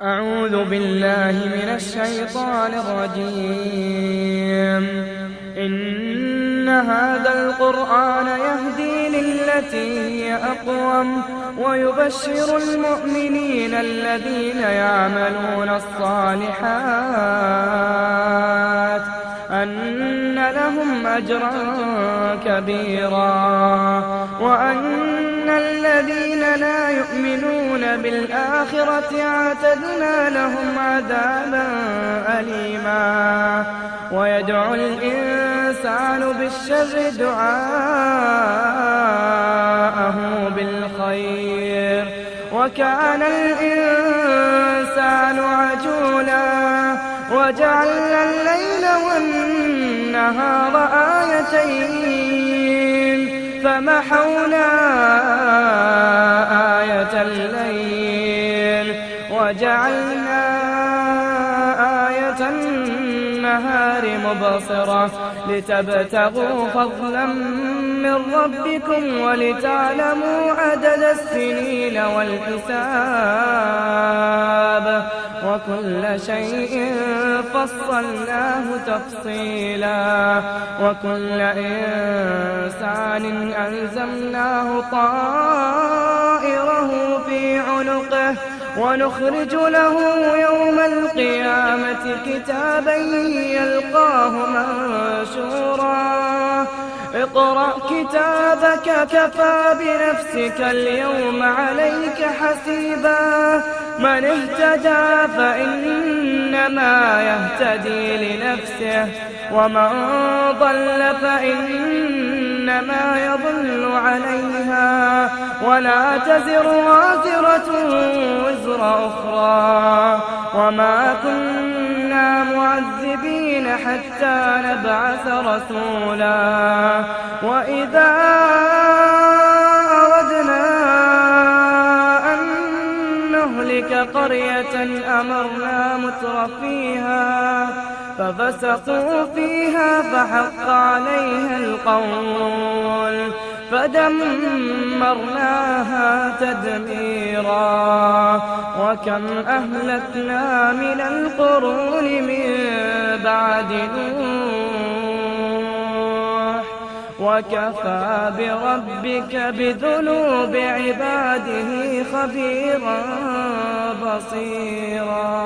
أعوذ بالله من الشيطان الرجيم. إن هذا القرآن يهدي للتي هي أقوم ويبشر المؤمنين الذين يعملون الصالحات أن لهم أجرا كبيرا وأن الذين لا يؤمنون بالآخرة اعتدنا لهم عذابا أليما. ويدعو الإنسان بالشر دعاءه بالخير وكان الإنسان عجولا. وجعلنا الليل والنهار آيتين فمحونا آية الليل وجعلنا آية النهار مبصرة لتبتغوا فضلا من ربكم ولتعلموا عدد السنين والحساب وكل شيء فصلناه تفصيلا. وكل إنسان ألزمناه طائره في عنقه ونخرج له يوم القيامة كتابا يلقاه منشورا. اقرأ كتابك كفى بنفسك اليوم عليك حسيبا. من اهتدى فإنما يهتدي لنفسه ومن ضل فإنما يضل عليها ولا تزر وازرة وزر أخرى وما كنا معذبين حتى نبعث رسولا. وإذا أردنا أن نهلك قرية أمرنا مترفيها ففسقوا فيها فحق عليها القول فدمرناها تدميرا. وكم أهلكنا من القرون من بعد نوح وكفى بربك بذنوب عباده خبيرا بصيرا.